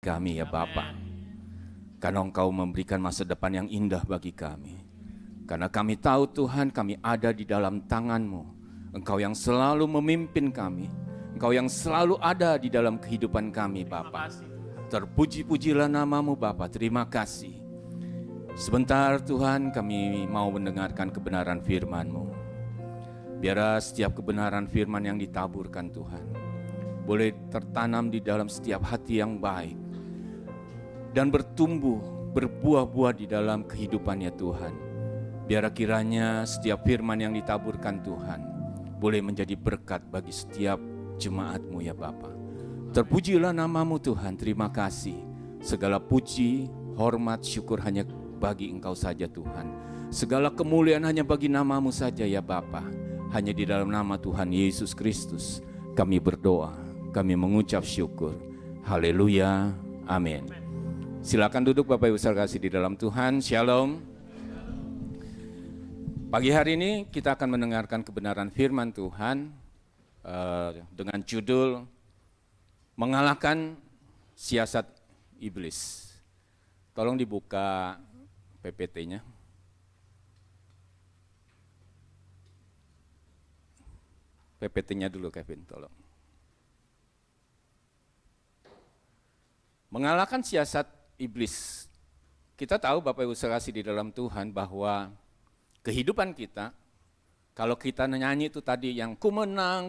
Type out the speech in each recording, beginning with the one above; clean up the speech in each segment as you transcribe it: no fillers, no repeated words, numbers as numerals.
kami ya Bapa. Karena Engkau memberikan masa depan yang indah bagi kami. Karena kami tahu Tuhan, kami ada di dalam tangan-Mu. Engkau yang selalu memimpin kami. Engkau yang selalu ada di dalam kehidupan kami Bapa. Terpuji-pujilah nama-Mu Bapa. Terima kasih. Sebentar Tuhan, kami mau mendengarkan kebenaran firman-Mu. Biarlah setiap kebenaran firman yang ditaburkan Tuhan boleh tertanam di dalam setiap hati yang baik dan bertumbuh, berbuah-buah di dalam kehidupannya Tuhan. Biar kiranya setiap firman yang ditaburkan Tuhan boleh menjadi berkat bagi setiap jemaat-Mu ya Bapa. Terpujilah nama-Mu Tuhan, terima kasih. Segala puji, hormat, syukur hanya bagi Engkau saja Tuhan. Segala kemuliaan hanya bagi nama-Mu saja ya Bapa. Hanya di dalam nama Tuhan Yesus Kristus kami berdoa, kami mengucap syukur. Haleluya, amin. Silakan duduk Bapak Ibu saudara kasih di dalam Tuhan. Shalom. Pagi hari ini kita akan mendengarkan kebenaran firman Tuhan dengan judul Mengalahkan Siasat Iblis. Tolong dibuka PPT-nya. PPT-nya dulu Kevin, tolong. Mengalahkan siasat iblis. Kita tahu Bapak Ibu saudara kasih di dalam Tuhan bahwa kehidupan kita, kalau kita nyanyi itu tadi yang ku menang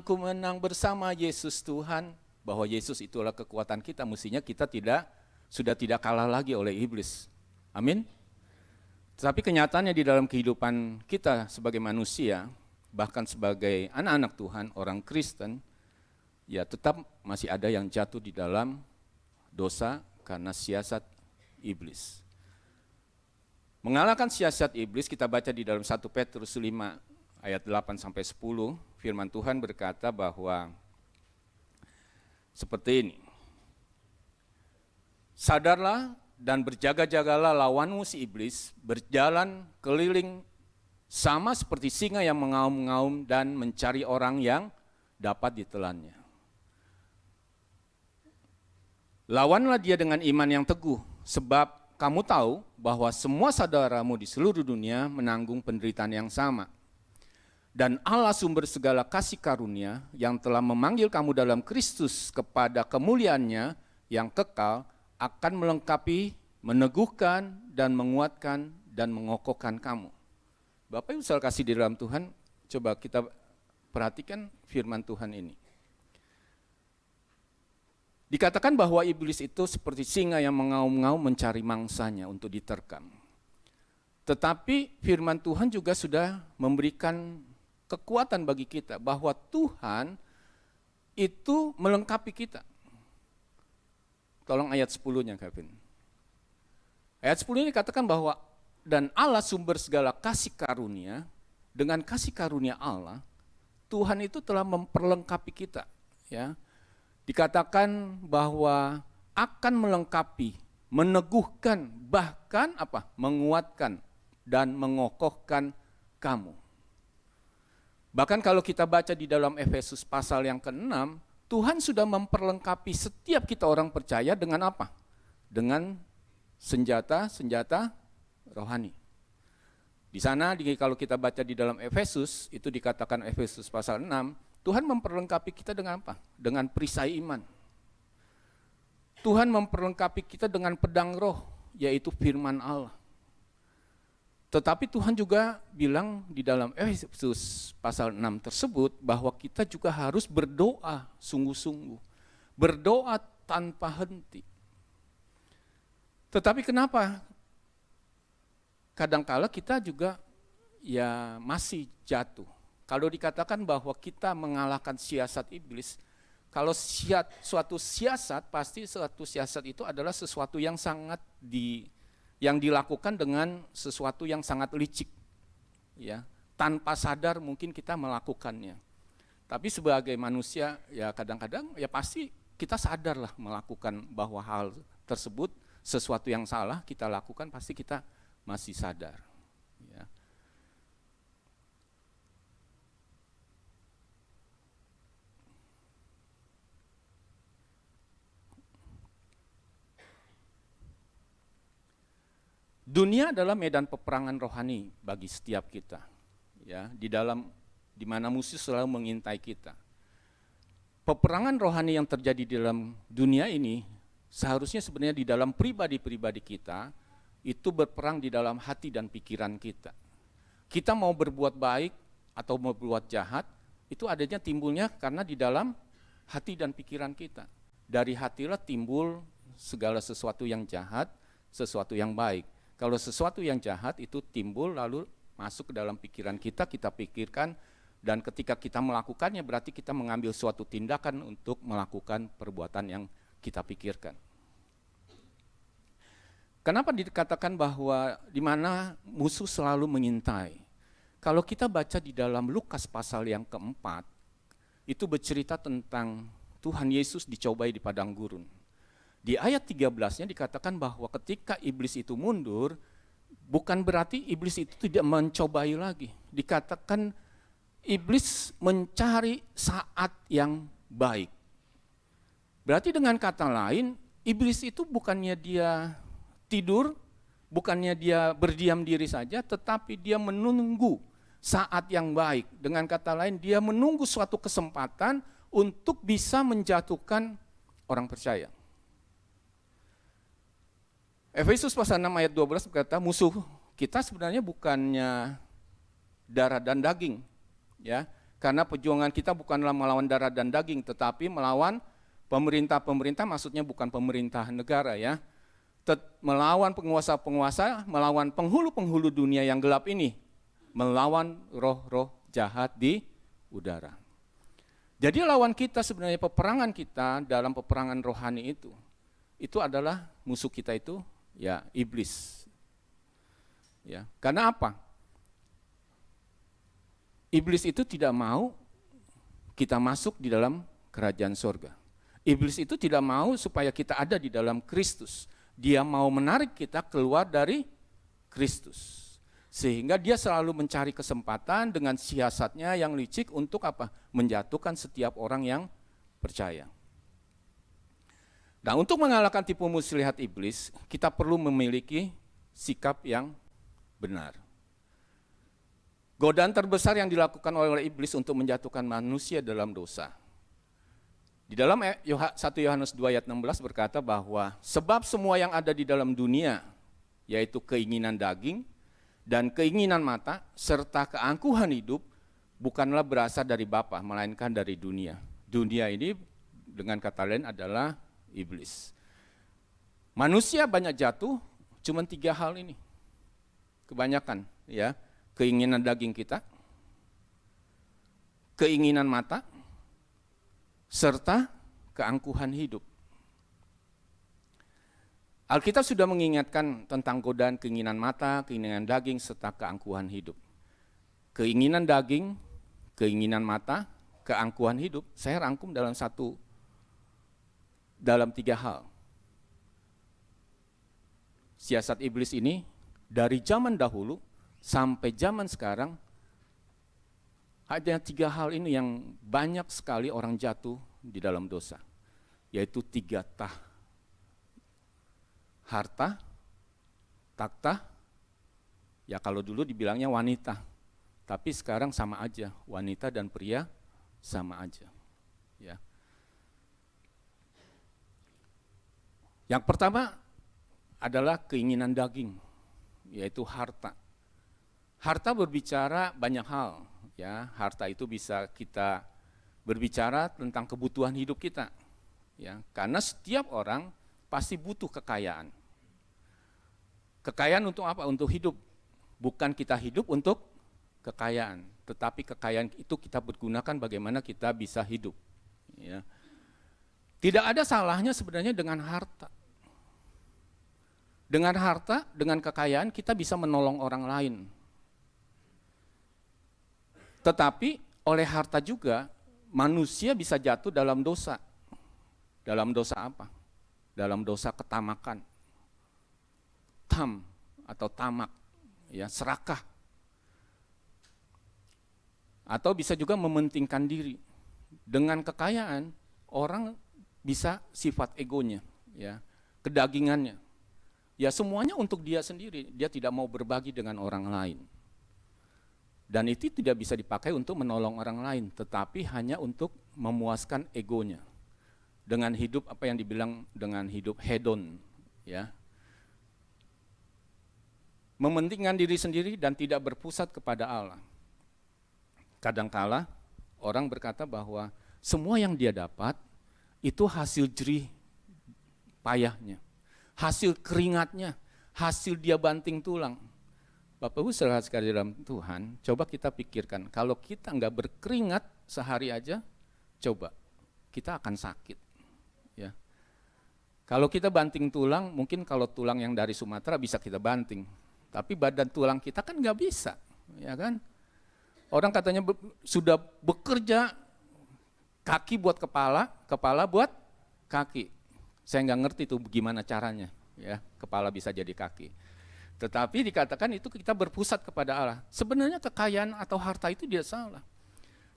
bersama Yesus Tuhan, bahwa Yesus itulah kekuatan kita, mestinya kita sudah tidak kalah lagi oleh iblis. Amin. Tetapi kenyataannya di dalam kehidupan kita sebagai manusia, bahkan sebagai anak-anak Tuhan, orang Kristen, ya tetap masih ada yang jatuh di dalam dosa karena siasat iblis. Mengalahkan siasat iblis kita baca di dalam 1 Petrus 5 ayat 8 sampai 10, firman Tuhan berkata bahwa seperti ini. Sadarlah dan berjaga-jagalah lawanmu si iblis, berjalan keliling sama seperti singa yang mengaum-ngaum dan mencari orang yang dapat ditelannya. Lawanlah dia dengan iman yang teguh, sebab kamu tahu bahwa semua saudaramu di seluruh dunia menanggung penderitaan yang sama. Dan Allah sumber segala kasih karunia yang telah memanggil kamu dalam Kristus kepada kemuliaannya yang kekal akan melengkapi, meneguhkan, dan menguatkan, dan mengokohkan kamu. Bapak Ibu saudara kasih di dalam Tuhan, coba kita perhatikan firman Tuhan ini. Dikatakan bahwa iblis itu seperti singa yang mengaum-ngaum mencari mangsanya untuk diterkam. Tetapi firman Tuhan juga sudah memberikan kekuatan bagi kita bahwa Tuhan itu melengkapi kita. Tolong ayat 10-nya Kevin. Ayat 10 ini dikatakan bahwa dan Allah sumber segala kasih karunia, dengan kasih karunia Allah, Tuhan itu telah memperlengkapi kita, ya. Dikatakan bahwa akan melengkapi, meneguhkan, bahkan menguatkan dan mengokohkan kamu. Bahkan kalau kita baca di dalam Efesus pasal yang ke-6, Tuhan sudah memperlengkapi setiap kita orang percaya dengan apa? Dengan senjata-senjata rohani. Di sana kalau kita baca di dalam Efesus, itu dikatakan Efesus pasal 6, Tuhan memperlengkapi kita dengan apa? Dengan perisai iman. Tuhan memperlengkapi kita dengan pedang roh, yaitu firman Allah. Tetapi Tuhan juga bilang di dalam Efesus pasal 6 tersebut bahwa kita juga harus berdoa sungguh-sungguh. Berdoa tanpa henti. Tetapi kenapa? Kadangkala kita juga ya masih jatuh. Kalau dikatakan bahwa kita mengalahkan siasat iblis, kalau suatu siasat, pasti suatu siasat itu adalah sesuatu yang sangat yang dilakukan dengan sesuatu yang sangat licik, ya, tanpa sadar mungkin kita melakukannya. Tapi sebagai manusia ya kadang-kadang ya pasti kita sadarlah melakukan bahwa hal tersebut sesuatu yang salah kita lakukan, pasti kita masih sadar. Ya. Dunia adalah medan peperangan rohani bagi setiap kita. Ya, di mana musuh selalu mengintai kita. Peperangan rohani yang terjadi di dalam dunia ini seharusnya sebenarnya di dalam pribadi-pribadi kita itu berperang di dalam hati dan pikiran kita. Kita mau berbuat baik atau mau berbuat jahat, itu adanya timbulnya karena di dalam hati dan pikiran kita. Dari hatilah timbul segala sesuatu yang jahat, sesuatu yang baik. Kalau sesuatu yang jahat itu timbul lalu masuk ke dalam pikiran kita pikirkan, dan ketika kita melakukannya berarti kita mengambil suatu tindakan untuk melakukan perbuatan yang kita pikirkan. Kenapa dikatakan bahwa di mana musuh selalu mengintai? Kalau kita baca di dalam Lukas pasal yang keempat, itu bercerita tentang Tuhan Yesus dicobai di padang gurun. Di ayat 13-nya dikatakan bahwa ketika iblis itu mundur, bukan berarti iblis itu tidak mencobai lagi. Dikatakan iblis mencari saat yang baik. Berarti dengan kata lain, iblis itu bukannya dia tidur, bukannya dia berdiam diri saja, tetapi dia menunggu saat yang baik. Dengan kata lain, dia menunggu suatu kesempatan untuk bisa menjatuhkan orang percaya. Efesus pasal 6 ayat 12 berkata, musuh kita sebenarnya bukannya darah dan daging, ya. Karena perjuangan kita bukanlah melawan darah dan daging, tetapi melawan pemerintah-pemerintah, maksudnya bukan pemerintah negara, ya. Melawan penguasa-penguasa, melawan penghulu-penghulu dunia yang gelap ini, melawan roh-roh jahat di udara. Jadi lawan kita sebenarnya, peperangan kita dalam peperangan rohani itu adalah musuh kita itu ya iblis. Ya, karena apa? Iblis itu tidak mau kita masuk di dalam kerajaan surga. Iblis itu tidak mau supaya kita ada di dalam Kristus. Dia mau menarik kita keluar dari Kristus. Sehingga dia selalu mencari kesempatan dengan siasatnya yang licik untuk apa? Menjatuhkan setiap orang yang percaya. Nah, untuk mengalahkan tipu muslihat iblis, kita perlu memiliki sikap yang benar. Godaan terbesar yang dilakukan oleh iblis untuk menjatuhkan manusia dalam dosa. Di dalam 1 Yohanes 2 ayat 16 berkata bahwa sebab semua yang ada di dalam dunia, yaitu keinginan daging dan keinginan mata, serta keangkuhan hidup, bukanlah berasal dari Bapa, melainkan dari dunia. Dunia ini dengan kata lain adalah iblis. Manusia banyak jatuh, cuma 3 hal ini. Kebanyakan, ya, keinginan daging kita, keinginan mata, serta keangkuhan hidup. Alkitab sudah mengingatkan tentang godaan keinginan mata, keinginan daging, serta keangkuhan hidup. Keinginan daging, keinginan mata, keangkuhan hidup, saya rangkum dalam 3 hal. Siasat iblis ini dari zaman dahulu sampai zaman sekarang, ada 3 hal ini yang banyak sekali orang jatuh di dalam dosa, yaitu 3 tah. Harta, takhta, ya kalau dulu dibilangnya wanita, tapi sekarang sama aja, wanita dan pria sama aja. Ya. Yang pertama adalah keinginan daging, yaitu harta. Harta berbicara banyak hal. Ya, harta itu bisa kita berbicara tentang kebutuhan hidup kita. Ya, karena setiap orang pasti butuh kekayaan. Kekayaan untuk apa? Untuk hidup. Bukan kita hidup untuk kekayaan, tetapi kekayaan itu kita bergunakan bagaimana kita bisa hidup. Ya. Tidak ada salahnya sebenarnya dengan harta. Dengan harta, dengan kekayaan kita bisa menolong orang lain. Tetapi oleh harta juga manusia bisa jatuh dalam dosa. Dalam dosa apa? Dalam dosa ketamakan. Tam atau tamak, ya, serakah. Atau bisa juga mementingkan diri. Dengan kekayaan orang bisa sifat egonya, ya, kedagingannya. Ya semuanya untuk dia sendiri, dia tidak mau berbagi dengan orang lain. Dan itu tidak bisa dipakai untuk menolong orang lain, tetapi hanya untuk memuaskan egonya. Dengan hidup apa yang dibilang dengan hidup hedon, ya. Mementingkan diri sendiri dan tidak berpusat kepada Allah. Kadangkala orang berkata bahwa semua yang dia dapat itu hasil jerih payahnya, hasil keringatnya, hasil dia banting tulang. Bapak Ibu saudara sekalian dalam Tuhan, coba kita pikirkan, kalau kita nggak berkeringat sehari aja, coba kita akan sakit. Ya. Kalau kita banting tulang, mungkin kalau tulang yang dari Sumatera bisa kita banting, tapi badan tulang kita kan nggak bisa, ya kan? Orang katanya sudah bekerja kaki buat kepala, kepala buat kaki. Saya nggak ngerti tuh gimana caranya, ya kepala bisa jadi kaki. Tetapi dikatakan itu kita berpusat kepada Allah. Sebenarnya kekayaan atau harta itu tidak salah.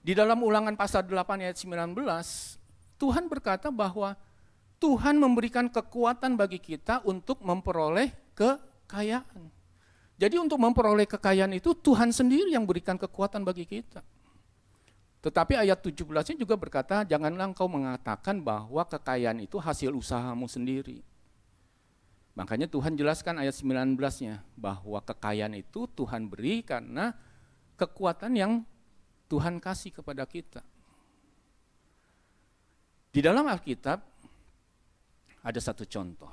Di dalam Ulangan pasal 8 ayat 19, Tuhan berkata bahwa Tuhan memberikan kekuatan bagi kita untuk memperoleh kekayaan. Jadi untuk memperoleh kekayaan itu Tuhan sendiri yang berikan kekuatan bagi kita. Tetapi ayat 17-nya juga berkata, janganlah engkau mengatakan bahwa kekayaan itu hasil usahamu sendiri. Makanya Tuhan jelaskan ayat 19-nya, bahwa kekayaan itu Tuhan beri karena kekuatan yang Tuhan kasih kepada kita. Di dalam Alkitab ada satu contoh.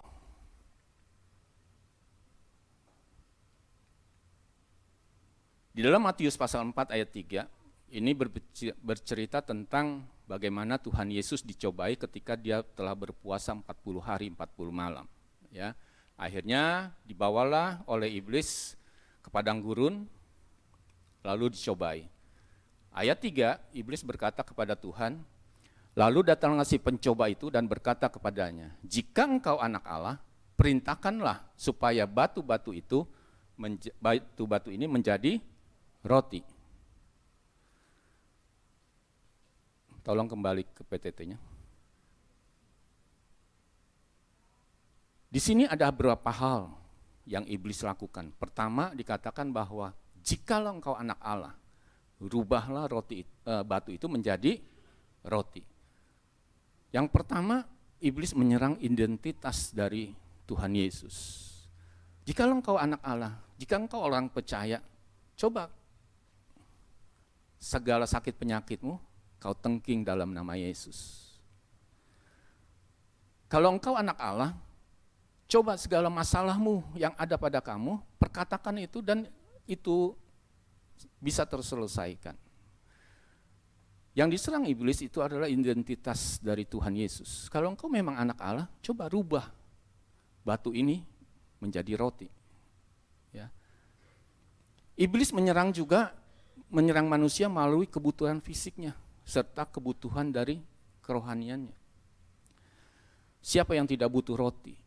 Di dalam Matius pasal 4 ayat 3, ini bercerita tentang bagaimana Tuhan Yesus dicobai ketika dia telah berpuasa 40 hari 40 malam. Ya. Akhirnya dibawalah oleh iblis ke padang gurun, lalu dicobai. Ayat 3, iblis berkata kepada Tuhan, lalu datanglah si pencoba itu dan berkata kepadanya, jika engkau anak Allah, perintahkanlah supaya batu-batu ini menjadi roti. Tolong kembali ke PTT-nya. Di sini ada beberapa hal yang iblis lakukan. Pertama dikatakan bahwa jikalau engkau anak Allah, rubahlah batu itu menjadi roti. Yang pertama, iblis menyerang identitas dari Tuhan Yesus. Jikalau engkau anak Allah, jika engkau orang percaya, coba segala sakit penyakitmu, kau tengking dalam nama Yesus. Kalau engkau anak Allah, coba segala masalahmu yang ada pada kamu, perkatakan itu dan itu bisa terselesaikan. Yang diserang iblis itu adalah identitas dari Tuhan Yesus. Kalau engkau memang anak Allah, coba rubah batu ini menjadi roti. Ya. Iblis menyerang manusia melalui kebutuhan fisiknya, serta kebutuhan dari kerohaniannya. Siapa yang tidak butuh roti?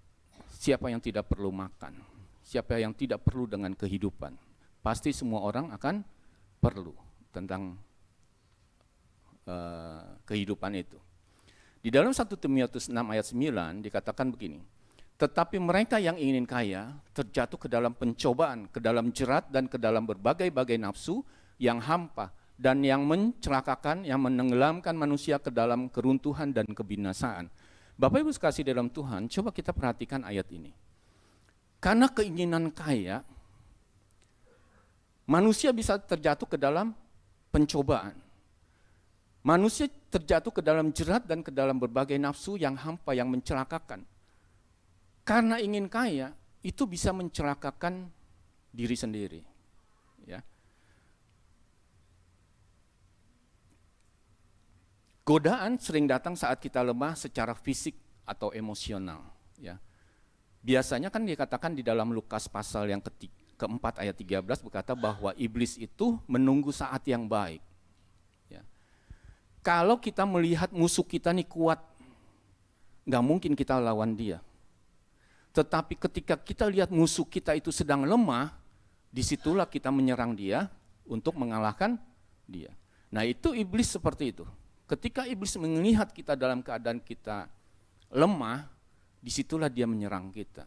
Siapa yang tidak perlu makan? Siapa yang tidak perlu dengan kehidupan? Pasti semua orang akan perlu tentang kehidupan itu. Di dalam 1 Timotius 6 ayat 9 dikatakan begini, tetapi mereka yang ingin kaya terjatuh ke dalam pencobaan, ke dalam jerat dan ke dalam berbagai-bagai nafsu yang hampa dan yang mencelakakan, yang menenggelamkan manusia ke dalam keruntuhan dan kebinasaan. Bapak Ibu sekasih dalam Tuhan, coba kita perhatikan ayat ini. Karena keinginan kaya, manusia bisa terjatuh ke dalam pencobaan. Manusia terjatuh ke dalam jerat dan ke dalam berbagai nafsu yang hampa, yang mencelakakan. Karena ingin kaya, itu bisa mencelakakan diri sendiri. Ya. Godaan sering datang saat kita lemah secara fisik atau emosional. Ya. Biasanya kan dikatakan di dalam Lukas pasal yang keempat ayat 13 berkata bahwa iblis itu menunggu saat yang baik. Ya. Kalau kita melihat musuh kita nih kuat, nggak mungkin kita lawan dia. Tetapi ketika kita lihat musuh kita itu sedang lemah, disitulah kita menyerang dia untuk mengalahkan dia. Nah itu iblis seperti itu. Ketika iblis melihat kita dalam keadaan kita lemah, disitulah dia menyerang kita.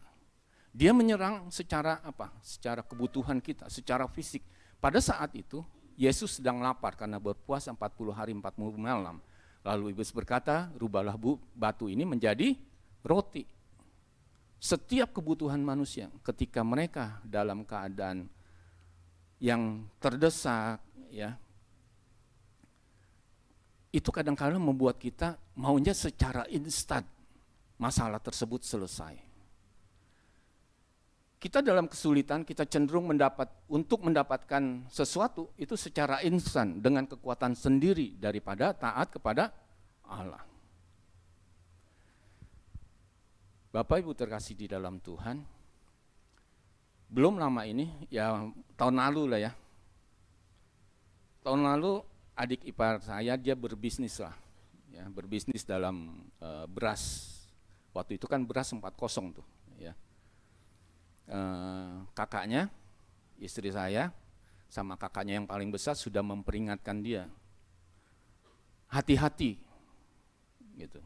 Dia menyerang secara apa? Secara kebutuhan kita, secara fisik. Pada saat itu Yesus sedang lapar karena berpuasa 40 hari 40 malam. Lalu iblis berkata, rubahlah batu ini menjadi roti. Setiap kebutuhan manusia ketika mereka dalam keadaan yang terdesak, ya, itu kadang-kadang membuat kita maunya secara instan masalah tersebut selesai. Kita dalam kesulitan, kita cenderung untuk mendapatkan sesuatu itu secara instan dengan kekuatan sendiri daripada taat kepada Allah. Bapak Ibu terkasih di dalam Tuhan, belum lama ini, ya tahun lalu lah ya. Tahun lalu adik ipar saya dia berbisnis lah, ya, berbisnis dalam beras. Waktu itu kan beras sempat kosong tuh, ya. Kakaknya, istri saya, sama kakaknya yang paling besar sudah memperingatkan dia, hati-hati, gitu.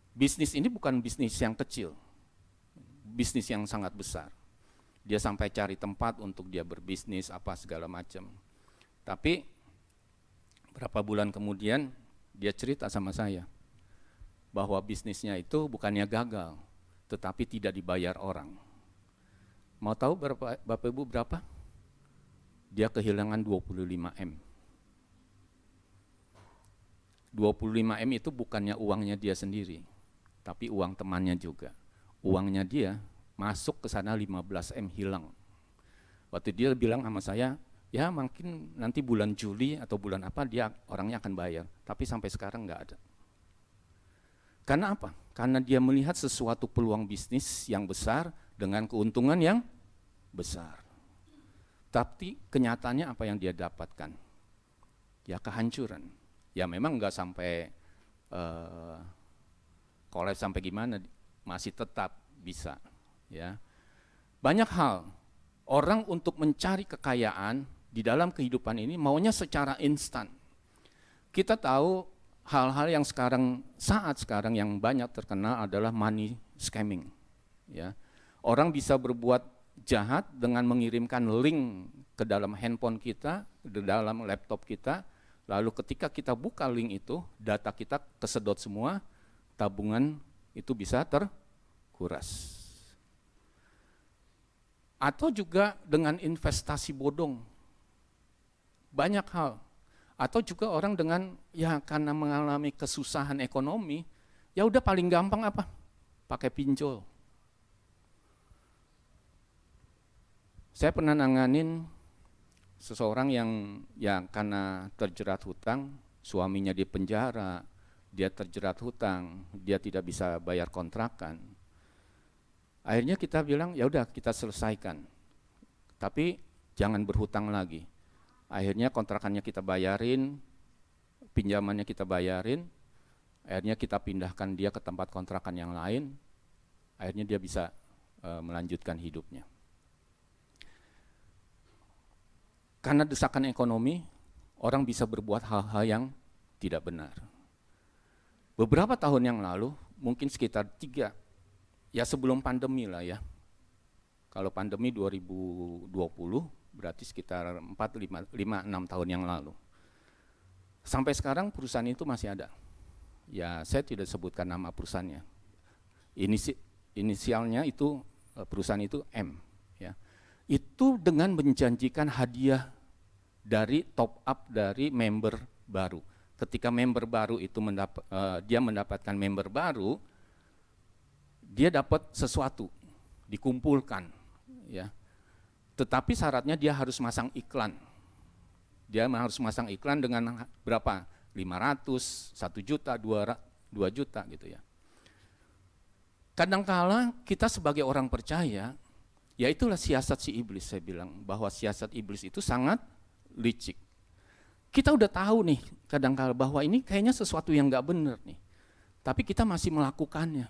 Bisnis ini bukan bisnis yang kecil, bisnis yang sangat besar. Dia sampai cari tempat untuk dia berbisnis apa segala macam. Tapi berapa bulan kemudian dia cerita sama saya bahwa bisnisnya itu bukannya gagal, tetapi tidak dibayar orang. Mau tahu berapa, Bapak Ibu berapa? Dia kehilangan 25M. 25M itu bukannya uangnya dia sendiri, tapi uang temannya juga. Uangnya dia masuk ke sana 15M hilang. Waktu dia bilang sama saya, ya mungkin nanti bulan Juli atau bulan apa dia orangnya akan bayar, tapi sampai sekarang nggak ada. Karena apa? Karena dia melihat sesuatu peluang bisnis yang besar dengan keuntungan yang besar. Tapi kenyataannya apa yang dia dapatkan? Ya kehancuran. Ya memang nggak sampai kolaps sampai gimana, masih tetap bisa. Ya. Banyak hal, orang untuk mencari kekayaan di dalam kehidupan ini maunya secara instan. Kita tahu hal-hal yang saat sekarang yang banyak terkenal adalah money scamming. Ya. Orang bisa berbuat jahat dengan mengirimkan link ke dalam handphone kita, ke dalam laptop kita, lalu ketika kita buka link itu, data kita kesedot semua, tabungan itu bisa terkuras. Atau juga dengan investasi bodong, banyak hal. Atau juga orang dengan, ya karena mengalami kesusahan ekonomi, ya udah paling gampang apa? Pakai pinjol. Saya pernah nanganin seseorang yang ya karena terjerat hutang, suaminya di penjara, dia terjerat hutang, dia tidak bisa bayar kontrakan. Akhirnya kita bilang, ya udah kita selesaikan, tapi jangan berhutang lagi. Akhirnya kontrakannya kita bayarin, pinjamannya kita bayarin, akhirnya kita pindahkan dia ke tempat kontrakan yang lain, akhirnya dia bisa melanjutkan hidupnya. Karena desakan ekonomi, orang bisa berbuat hal-hal yang tidak benar. Beberapa tahun yang lalu, mungkin sekitar 3, ya sebelum pandemi lah ya. Kalau pandemi 2020, berarti sekitar 4-5-6 tahun yang lalu. Sampai sekarang perusahaan itu masih ada. Ya saya tidak sebutkan nama perusahaannya. Inisialnya itu, perusahaan itu M. Ya. Itu dengan menjanjikan hadiah dari top up dari member baru. Ketika member baru itu dia mendapatkan member baru, dia dapat sesuatu, dikumpulkan, ya. Tetapi syaratnya dia harus masang iklan. Dia harus masang iklan dengan berapa? 500, 1 juta, 2 juta gitu ya. Kadangkala kita sebagai orang percaya, ya itulah siasat si iblis, saya bilang bahwa siasat iblis itu sangat licik. Kita udah tahu nih kadangkala bahwa ini kayaknya sesuatu yang nggak benar nih, tapi kita masih melakukannya.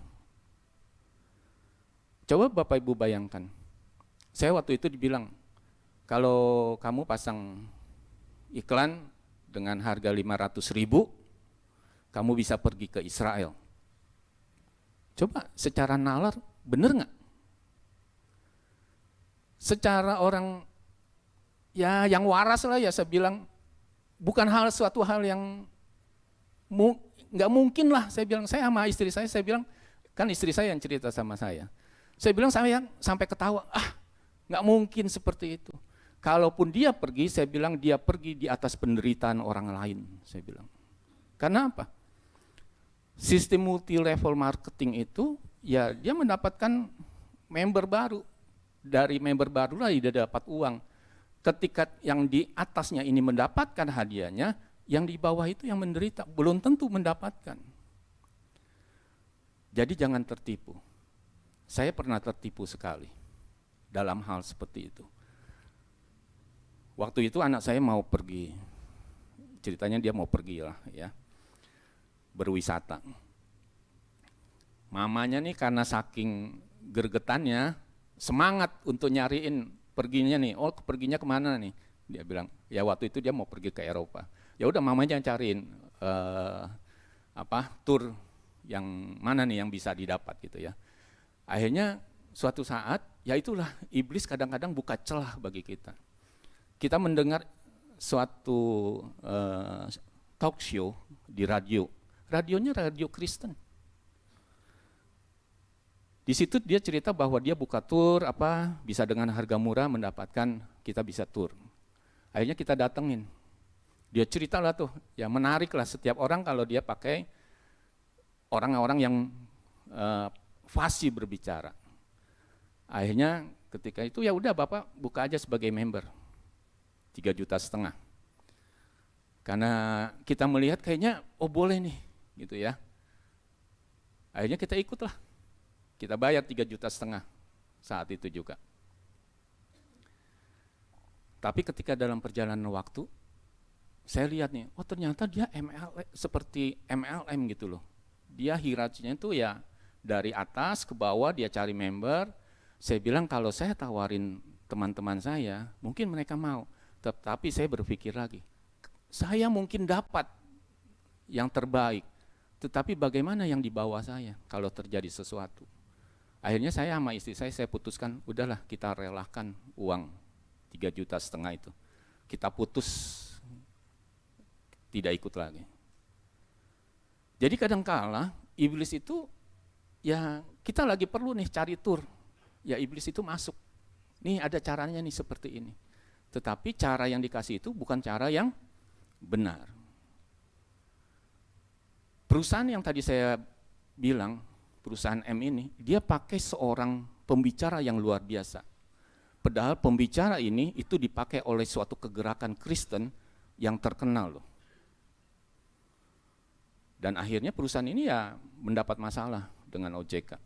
Coba Bapak Ibu bayangkan, saya waktu itu dibilang, kalau kamu pasang iklan dengan harga 500.000, kamu bisa pergi ke Israel. Coba secara nalar, benar nggak? secara orang ya yang waras lah ya, saya bilang bukan suatu hal yang nggak mungkin lah. Saya bilang, saya sama istri saya bilang, kan istri saya yang cerita sama saya bilang, saya sampai ketawa, nggak mungkin seperti itu. Kalaupun dia pergi, saya bilang dia pergi di atas penderitaan orang lain, saya bilang. Karena apa? Sistem multi level marketing itu ya dia mendapatkan member baru. Dari member baru lah dia dapat uang. Ketika yang di atasnya ini mendapatkan hadiahnya, yang di bawah itu yang menderita, belum tentu mendapatkan. Jadi jangan tertipu. Saya pernah tertipu sekali dalam hal seperti itu. Waktu itu anak saya mau pergi, ceritanya dia mau pergi lah ya, berwisata. Mamanya nih karena saking gergetannya, semangat untuk nyariin perginya nih, perginya kemana nih? Dia bilang, ya waktu itu dia mau pergi ke Eropa. Ya udah mamanya cariin tur yang mana nih yang bisa didapat gitu ya. Akhirnya suatu saat, ya itulah iblis kadang-kadang buka celah bagi kita. Kita mendengar suatu talk show di radio. Radionya radio Kristen. Di situ dia cerita bahwa dia buka tur bisa dengan harga murah mendapatkan, kita bisa tur. Akhirnya kita datengin. Dia cerita lah tuh, ya menarik lah setiap orang kalau dia pakai orang-orang yang fasih berbicara. Akhirnya ketika itu ya udah Bapak buka aja sebagai member 3,5 juta. Karena kita melihat kayaknya boleh nih gitu ya. Akhirnya kita ikutlah. Kita bayar 3,5 juta saat itu juga. Tapi ketika dalam perjalanan waktu saya lihat nih, ternyata dia seperti MLM gitu loh. Dia hierarkinya itu ya dari atas ke bawah dia cari member. Saya bilang kalau saya tawarin teman-teman saya, mungkin mereka mau. Tetapi saya berpikir lagi, saya mungkin dapat yang terbaik. Tetapi bagaimana yang di bawah saya kalau terjadi sesuatu? Akhirnya saya sama istri saya putuskan, udahlah kita relakan uang 3,5 juta itu. Kita putus, tidak ikut lagi. Jadi kadangkala iblis itu ya kita lagi perlu nih cari tur, ya iblis itu masuk. Nih ada caranya nih seperti ini. Tetapi cara yang dikasih itu bukan cara yang benar. Perusahaan yang tadi saya bilang, perusahaan M ini, dia pakai seorang pembicara yang luar biasa. Padahal pembicara ini itu dipakai oleh suatu kegerakan Kristen yang terkenal loh. Dan akhirnya perusahaan ini ya mendapat masalah dengan OJK,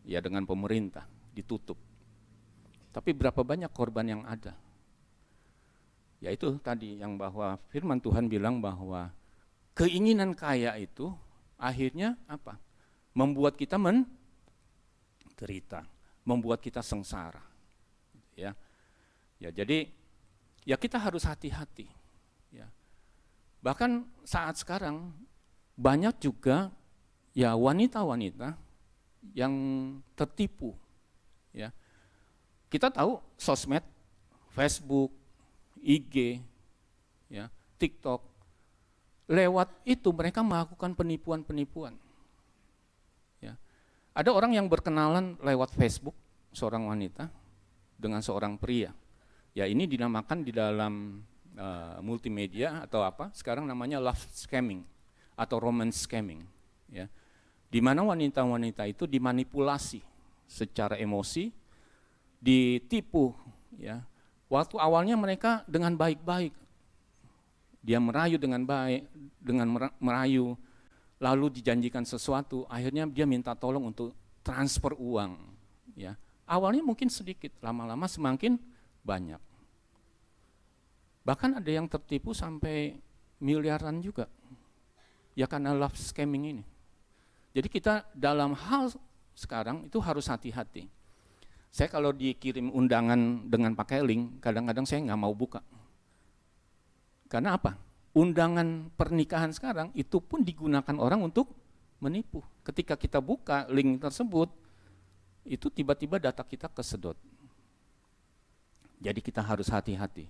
ya dengan pemerintah, ditutup. Tapi berapa banyak korban yang ada? Ya itu tadi yang bahwa firman Tuhan bilang bahwa keinginan kaya itu akhirnya apa? Membuat kita menderita, membuat kita sengsara. Ya, jadi ya kita harus hati-hati. Ya. Bahkan saat sekarang banyak juga ya wanita-wanita yang tertipu. Ya. Kita tahu sosmed, Facebook, IG, ya, TikTok, lewat itu mereka melakukan penipuan-penipuan. Ya. Ada orang yang berkenalan lewat Facebook, seorang wanita dengan seorang pria. Ya ini dinamakan di dalam multimedia atau sekarang namanya love scamming atau romance scamming. Ya. Di mana wanita-wanita itu dimanipulasi secara emosi, ditipu. Ya. Waktu awalnya mereka dengan baik-baik, dia merayu dengan baik, dengan merayu, lalu dijanjikan sesuatu, akhirnya dia minta tolong untuk transfer uang. Ya. Awalnya mungkin sedikit, lama-lama semakin banyak. Bahkan ada yang tertipu sampai miliaran juga, ya karena love scamming ini. Jadi kita dalam hal sekarang itu harus hati-hati. Saya kalau dikirim undangan dengan pakai link, kadang-kadang saya nggak mau buka. Karena apa? Undangan pernikahan sekarang itu pun digunakan orang untuk menipu. Ketika kita buka link tersebut, itu tiba-tiba data kita kesedot. Jadi kita harus hati-hati.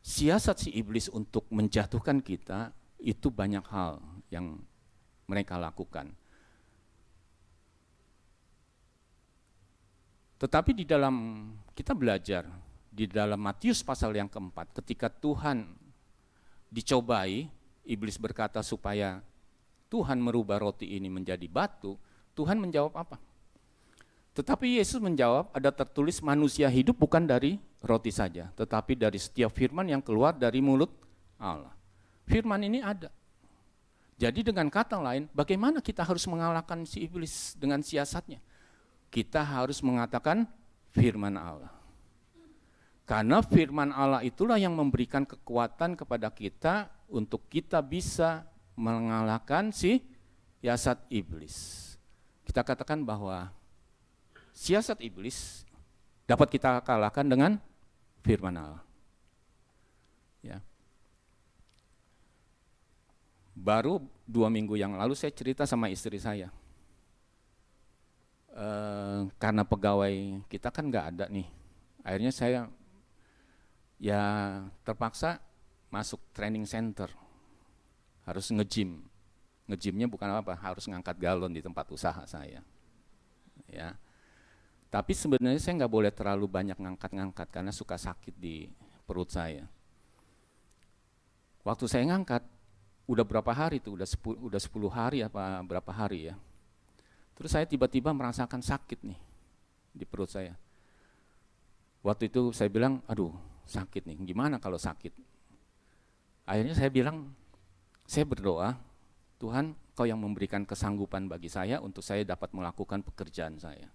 Siasat si iblis untuk menjatuhkan kita itu banyak hal yang mereka lakukan. Tetapi di dalam kita belajar di dalam Matius pasal yang keempat, ketika Tuhan dicobai, iblis berkata supaya Tuhan merubah roti ini menjadi batu, Tuhan menjawab apa? Tetapi Yesus menjawab, ada tertulis manusia hidup bukan dari roti saja, tetapi dari setiap firman yang keluar dari mulut Allah. Firman ini ada. Jadi dengan kata lain, bagaimana kita harus mengalahkan si iblis dengan siasatnya? Kita harus mengatakan firman Allah. Karena firman Allah itulah yang memberikan kekuatan kepada kita untuk kita bisa mengalahkan si siasat iblis. Kita katakan bahwa siasat iblis dapat kita kalahkan dengan firman Allah. Ya. Baru 2 minggu yang lalu saya cerita sama istri saya. Karena pegawai kita kan nggak ada nih. Akhirnya saya ya terpaksa masuk training center. Harus nge-gym. Nge-gymnya bukan apa, harus ngangkat galon di tempat usaha saya. Ya. Tapi sebenarnya saya nggak boleh terlalu banyak ngangkat-ngangkat karena suka sakit di perut saya. Waktu saya ngangkat, udah berapa hari tuh, udah 10 hari apa berapa hari ya. Terus saya tiba-tiba merasakan sakit nih di perut saya. Waktu itu saya bilang, aduh sakit nih, gimana kalau sakit? Akhirnya saya bilang, saya berdoa, Tuhan Kau yang memberikan kesanggupan bagi saya untuk saya dapat melakukan pekerjaan saya.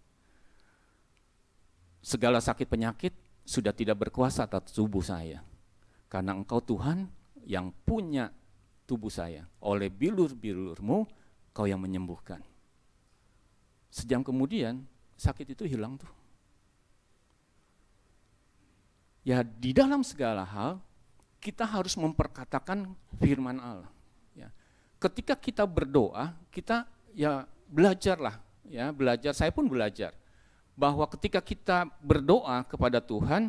Segala sakit penyakit sudah tidak berkuasa atas tubuh saya. Karena Engkau Tuhan yang punya tubuh saya. Oleh bilur-bilur-Mu, Kau yang menyembuhkan. Sejam kemudian, sakit itu hilang tuh. Ya di dalam segala hal, kita harus memperkatakan firman Allah. Ya. Ketika kita berdoa, kita ya belajarlah. Ya, belajar, saya pun belajar. Bahwa ketika kita berdoa kepada Tuhan,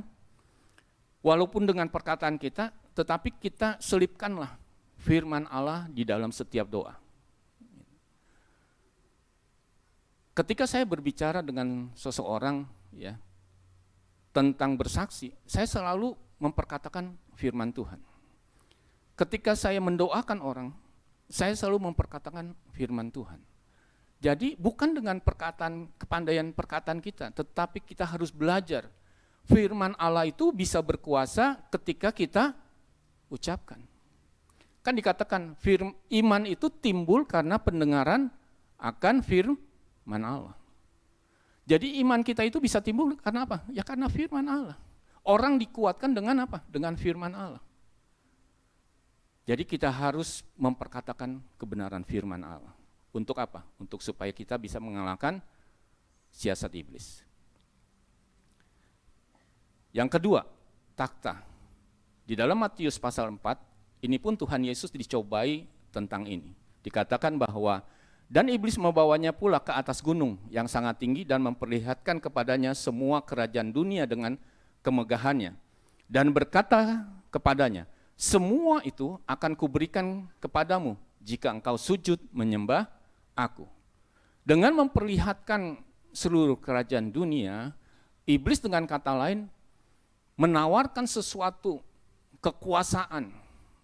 walaupun dengan perkataan kita, tetapi kita selipkanlah firman Allah di dalam setiap doa. Ketika saya berbicara dengan seseorang ya tentang bersaksi, saya selalu memperkatakan firman Tuhan. Ketika saya mendoakan orang, saya selalu memperkatakan firman Tuhan. Jadi bukan dengan kepandaian perkataan kita, tetapi kita harus belajar. Firman Allah itu bisa berkuasa ketika kita ucapkan. Kan dikatakan iman itu timbul karena pendengaran akan firman Allah. Jadi iman kita itu bisa timbul karena apa? Ya karena firman Allah. Orang dikuatkan dengan apa? Dengan firman Allah. Jadi kita harus memperkatakan kebenaran firman Allah. Untuk apa? Untuk supaya kita bisa mengalahkan siasat iblis. Yang kedua, takhta. Di dalam Matius pasal 4, ini pun Tuhan Yesus dicobai tentang ini. Dikatakan bahwa, dan iblis membawanya pula ke atas gunung yang sangat tinggi dan memperlihatkan kepadanya semua kerajaan dunia dengan kemegahannya. Dan berkata kepadanya, semua itu akan kuberikan kepadamu jika engkau sujud menyembah aku. Dengan memperlihatkan seluruh kerajaan dunia, iblis dengan kata lain menawarkan sesuatu kekuasaan,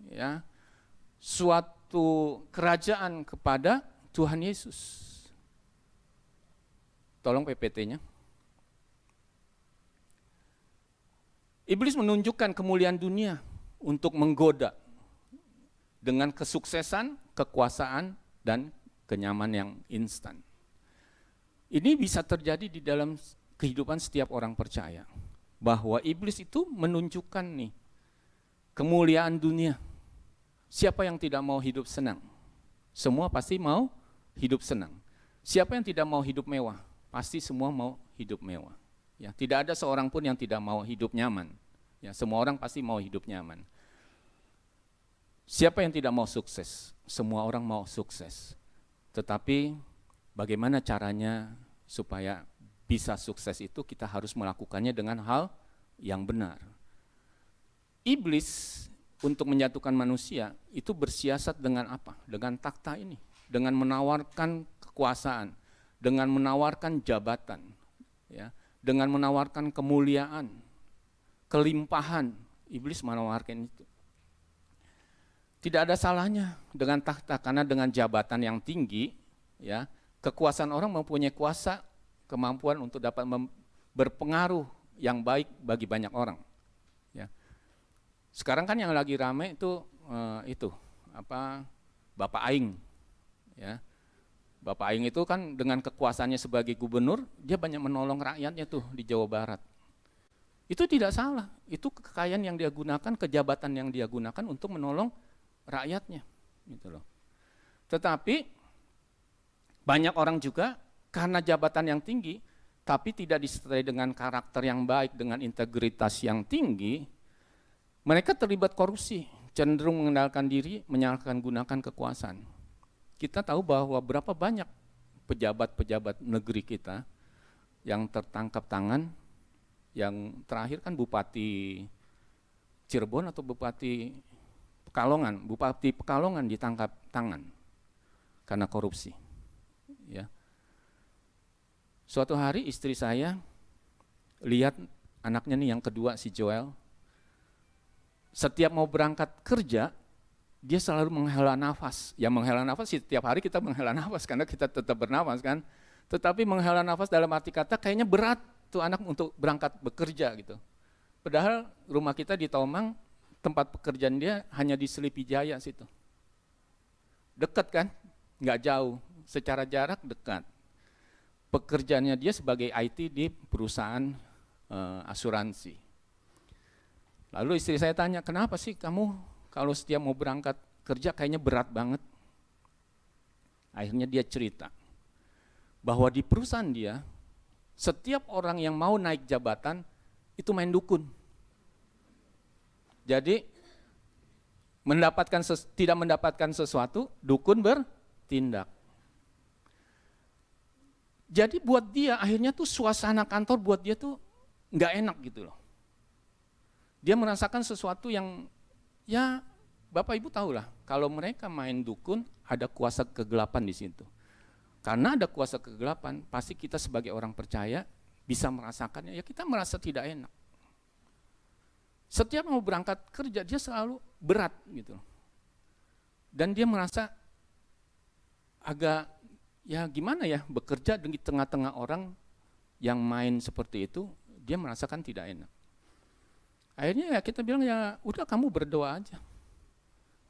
ya, suatu kerajaan kepada Tuhan Yesus. Tolong PPT-nya. Iblis menunjukkan kemuliaan dunia untuk menggoda dengan kesuksesan, kekuasaan, dan kenyamanan yang instan. Ini bisa terjadi di dalam kehidupan setiap orang percaya. Bahwa iblis itu menunjukkan nih kemuliaan dunia. Siapa yang tidak mau hidup senang? Semua pasti mau hidup senang. Siapa yang tidak mau hidup mewah? Pasti semua mau hidup mewah. Ya, tidak ada seorang pun yang tidak mau hidup nyaman. Ya, semua orang pasti mau hidup nyaman. Siapa yang tidak mau sukses? Semua orang mau sukses. Tetapi bagaimana caranya supaya bisa sukses itu kita harus melakukannya dengan hal yang benar. Iblis untuk menjatuhkan manusia itu bersiasat dengan apa? Dengan takhta ini, dengan menawarkan kekuasaan, dengan menawarkan jabatan, ya, dengan menawarkan kemuliaan, kelimpahan. Iblis menawarkan itu. Tidak ada salahnya dengan takhta, karena dengan jabatan yang tinggi, ya, kekuasaan orang mempunyai kuasa, kemampuan untuk dapat berpengaruh yang baik bagi banyak orang. Ya. Sekarang kan yang lagi rame itu Bapak Aing, ya. Bapak Aing itu kan dengan kekuasaannya sebagai gubernur, dia banyak menolong rakyatnya tuh di Jawa Barat. Itu tidak salah, itu kekayaan yang dia gunakan, kejabatan yang dia gunakan untuk menolong rakyatnya, gitu loh. Tetapi banyak orang juga karena jabatan yang tinggi, tapi tidak disertai dengan karakter yang baik, dengan integritas yang tinggi, mereka terlibat korupsi, cenderung mengendalikan diri, menyalahgunakan kekuasaan. Kita tahu bahwa berapa banyak pejabat-pejabat negeri kita yang tertangkap tangan, yang terakhir kan Bupati Cirebon atau Bupati Pekalongan ditangkap tangan karena korupsi. Ya. Suatu hari istri saya lihat anaknya nih yang kedua, si Joel, setiap mau berangkat kerja, dia selalu menghela nafas. Ya menghela nafas setiap hari kita menghela nafas karena kita tetap bernafas kan. Tetapi menghela nafas dalam arti kata kayaknya berat tuh anak untuk berangkat bekerja gitu. Padahal rumah kita di Tomang, tempat pekerjaan dia hanya di Selipi Jaya situ. Dekat kan? Nggak jauh, secara jarak dekat. Pekerjaannya dia sebagai IT di perusahaan asuransi. Lalu istri saya tanya, kenapa sih kamu kalau setiap mau berangkat kerja kayaknya berat banget? Akhirnya dia cerita bahwa di perusahaan dia, setiap orang yang mau naik jabatan itu main dukun. Jadi tidak mendapatkan sesuatu, dukun bertindak. Jadi buat dia akhirnya tuh suasana kantor buat dia tuh nggak enak gitu loh. Dia merasakan sesuatu yang, ya Bapak Ibu tahu lah, kalau mereka main dukun ada kuasa kegelapan di situ. Karena ada kuasa kegelapan, pasti kita sebagai orang percaya bisa merasakannya, ya kita merasa tidak enak. Setiap mau berangkat kerja dia selalu berat gitu. Dan dia merasa agak, ya gimana ya, bekerja di tengah-tengah orang yang main seperti itu, dia merasakan tidak enak. Akhirnya ya kita bilang ya udah kamu berdoa aja.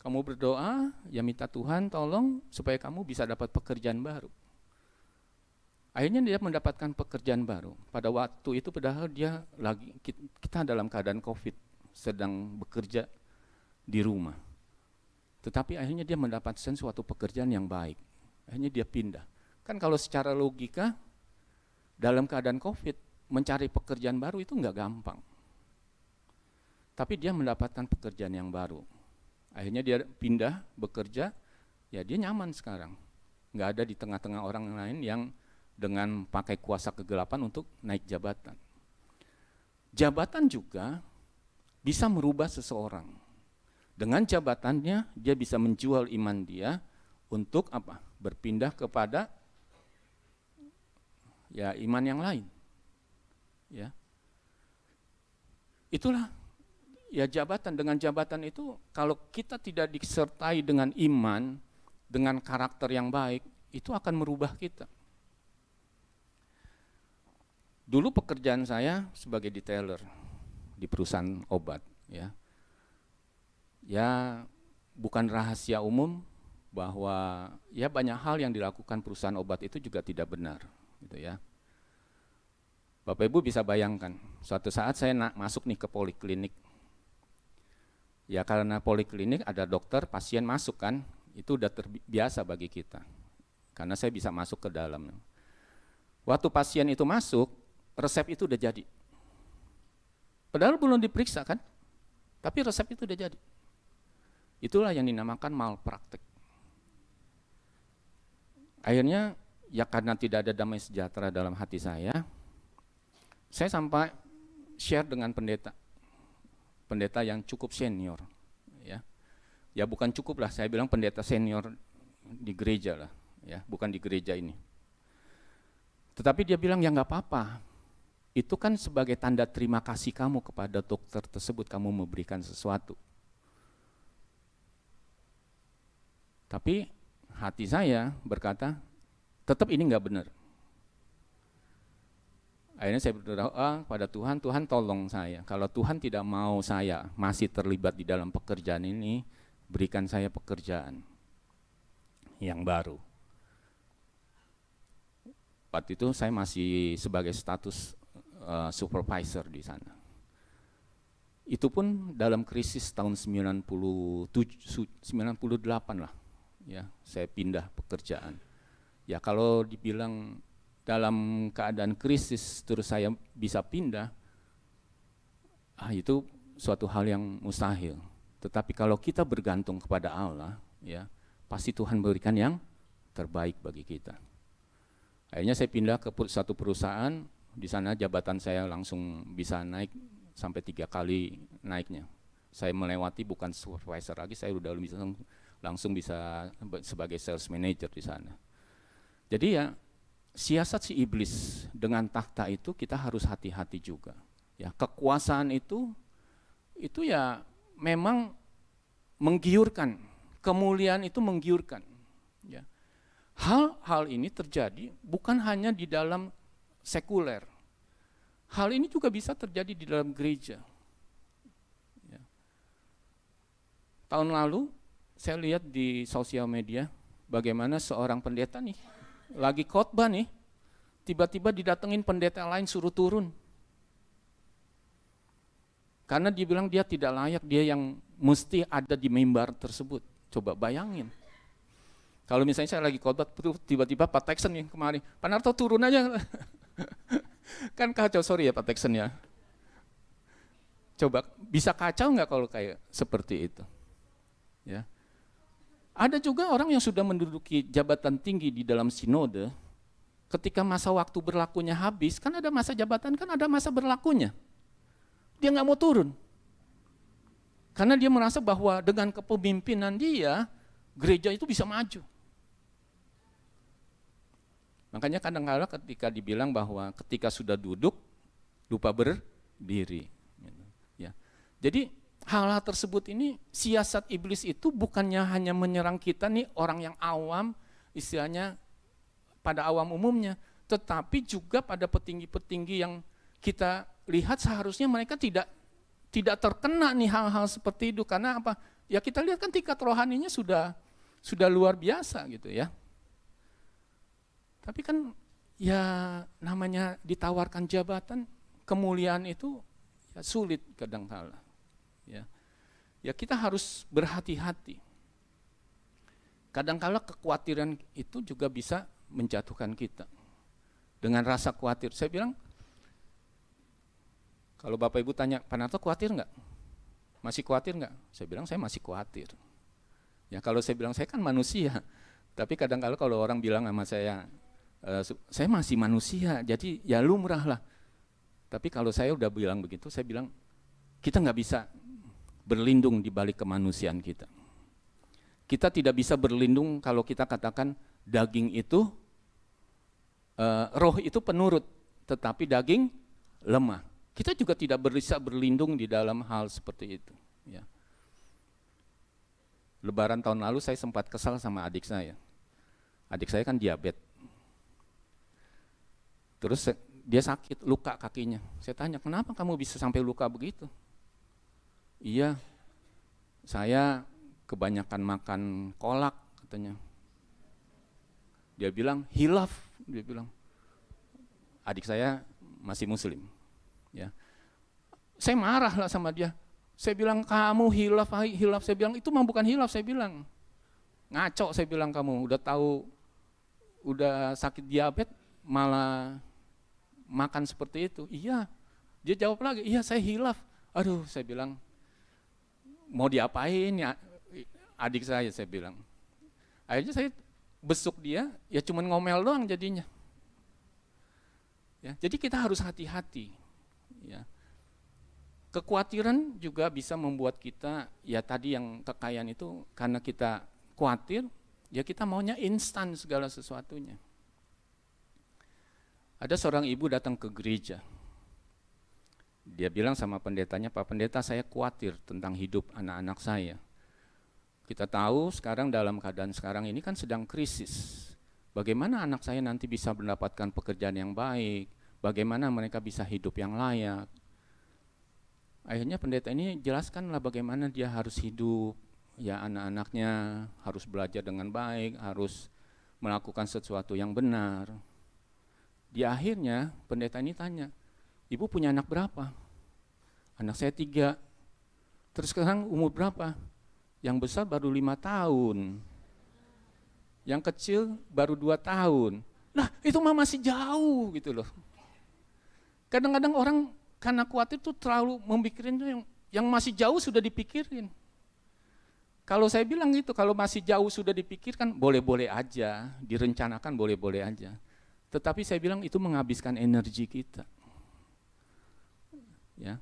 Kamu berdoa, ya minta Tuhan tolong supaya kamu bisa dapat pekerjaan baru. Akhirnya dia mendapatkan pekerjaan baru. Pada waktu itu padahal dia kita dalam keadaan COVID, sedang bekerja di rumah. Tetapi akhirnya dia mendapatkan suatu pekerjaan yang baik. Akhirnya dia pindah. Kan kalau secara logika dalam keadaan COVID mencari pekerjaan baru itu enggak gampang. Tapi dia mendapatkan pekerjaan yang baru. Akhirnya dia pindah bekerja, ya dia nyaman sekarang. Nggak ada di tengah-tengah orang lain yang dengan pakai kuasa kegelapan untuk naik jabatan. Jabatan juga bisa merubah seseorang. Dengan jabatannya dia bisa menjual iman dia untuk apa? Berpindah kepada ya iman yang lain. Ya. Itulah ya jabatan. Dengan jabatan itu kalau kita tidak disertai dengan iman, dengan karakter yang baik, itu akan merubah kita. Dulu pekerjaan saya sebagai detailer di perusahaan obat, ya. Ya bukan rahasia umum bahwa ya banyak hal yang dilakukan perusahaan obat itu juga tidak benar, gitu ya. Bapak Ibu bisa bayangkan, suatu saat saya masuk nih ke poliklinik. Ya karena poliklinik ada dokter, pasien masuk kan, itu udah terbiasa bagi kita. Karena saya bisa masuk ke dalam. Waktu pasien itu masuk, resep itu udah jadi. Padahal belum diperiksa kan, tapi resep itu udah jadi. Itulah yang dinamakan malpraktek. Akhirnya ya karena tidak ada damai sejahtera dalam hati saya sampai share dengan pendeta yang cukup senior, ya. Ya bukan cukup lah, saya bilang pendeta senior di gereja lah, ya, bukan di gereja ini. Tetapi dia bilang ya nggak apa-apa, itu kan sebagai tanda terima kasih kamu kepada dokter tersebut, kamu memberikan sesuatu. Tapi hati saya berkata, tetap ini nggak benar. Akhirnya saya berdoa pada Tuhan, Tuhan tolong saya. Kalau Tuhan tidak mau saya masih terlibat di dalam pekerjaan ini, berikan saya pekerjaan yang baru. Waktu itu saya masih sebagai status supervisor di sana. Itu pun dalam krisis tahun 98 lah, ya, saya pindah pekerjaan. Ya kalau dibilang dalam keadaan krisis terus saya bisa pindah, itu suatu hal yang mustahil. Tetapi kalau kita bergantung kepada Allah, ya, pasti Tuhan berikan yang terbaik bagi kita. Akhirnya saya pindah ke satu perusahaan, di sana jabatan saya langsung bisa naik sampai 3 kali naiknya. Saya melewati bukan supervisor lagi, saya udah langsung bisa sebagai sales manager di sana. Jadi ya, siasat si iblis dengan takhta itu kita harus hati-hati juga. Ya, kekuasaan itu ya memang menggiurkan, kemuliaan itu menggiurkan. Ya. Hal-hal ini terjadi bukan hanya di dalam sekuler. Hal ini juga bisa terjadi di dalam gereja. Ya. Tahun lalu saya lihat di sosial media bagaimana seorang pendeta nih lagi khotbah nih, tiba-tiba didatengin pendeta lain suruh turun. Karena dia bilang dia tidak layak, dia yang mesti ada di mimbar tersebut. Coba bayangin. Kalau misalnya saya lagi khotbah, tiba-tiba Pak Texan nih kemarin, Pak Narto turun aja. Kan kacau, sorry ya Pak Texan ya. Coba, bisa kacau nggak kalau kayak seperti itu? Ya. Ada juga orang yang sudah menduduki jabatan tinggi di dalam sinode, ketika masa waktu berlakunya habis, kan ada masa jabatan, kan ada masa berlakunya. Dia nggak mau turun. Karena dia merasa bahwa dengan kepemimpinan dia, gereja itu bisa maju. Makanya kadang-kadang ketika dibilang bahwa ketika sudah duduk, lupa berdiri. Ya. Jadi hal-hal tersebut ini, siasat iblis itu bukannya hanya menyerang kita nih orang yang awam, istilahnya pada awam umumnya, tetapi juga pada petinggi-petinggi yang kita lihat seharusnya mereka tidak terkena nih hal-hal seperti itu. Karena apa? Ya kita lihat kan tingkat rohaninya sudah luar biasa gitu ya. Tapi kan ya namanya ditawarkan jabatan, kemuliaan itu ya sulit kadang-kala. Ya kita harus berhati-hati. Kadang-kala kekhawatiran itu juga bisa menjatuhkan kita. Dengan rasa khawatir, saya bilang, kalau Bapak Ibu tanya, Pak Narto khawatir nggak? Masih khawatir nggak? Saya bilang, saya masih khawatir. Ya kalau saya bilang, saya kan manusia. Tapi kadang-kala kalau orang bilang sama saya masih manusia, jadi ya lumrah lah. Tapi kalau saya udah bilang begitu, saya bilang, kita nggak bisa berlindung di balik kemanusiaan kita. Kita tidak bisa berlindung kalau kita katakan daging itu, roh itu penurut, tetapi daging lemah. Kita juga tidak bisa berlindung di dalam hal seperti itu. Ya. Lebaran tahun lalu saya sempat kesal sama adik saya. Adik saya kan diabetes. Terus dia sakit, luka kakinya. Saya tanya, kenapa kamu bisa sampai luka begitu? Iya, saya kebanyakan makan kolak katanya. Dia bilang hilaf, dia bilang. Adik saya masih muslim, ya. Saya marah lah sama dia. Saya bilang kamu hilaf. Saya bilang itu mah bukan hilaf, saya bilang. Ngaco, saya bilang kamu udah tahu, udah sakit diabetes malah makan seperti itu. Iya, dia jawab lagi, iya saya hilaf. Aduh, saya bilang. Mau diapain ya adik saya bilang. Akhirnya saya besuk dia, ya cuman ngomel doang jadinya. Ya, jadi kita harus hati-hati. Ya. Kekhawatiran juga bisa membuat kita, ya tadi yang kekayaan itu, karena kita khawatir, ya kita maunya instan segala sesuatunya. Ada seorang ibu datang ke gereja. Dia bilang sama pendetanya, Pak Pendeta, saya khawatir tentang hidup anak-anak saya. Kita tahu sekarang dalam keadaan sekarang ini kan sedang krisis. Bagaimana anak saya nanti bisa mendapatkan pekerjaan yang baik, bagaimana mereka bisa hidup yang layak. Akhirnya pendeta ini jelaskanlah bagaimana dia harus hidup, ya anak-anaknya harus belajar dengan baik, harus melakukan sesuatu yang benar. Di akhirnya pendeta ini tanya, ibu punya anak berapa? Anak saya 3, terus sekarang umur berapa? Yang besar baru 5 tahun, yang kecil baru 2 tahun. Nah itu mah masih jauh gitu loh. Kadang-kadang orang karena khawatir tuh terlalu memikirin tuh yang masih jauh sudah dipikirin. Kalau saya bilang gitu, kalau masih jauh sudah dipikirkan, boleh-boleh aja, direncanakan boleh-boleh aja. Tetapi saya bilang itu menghabiskan energi kita. Ya.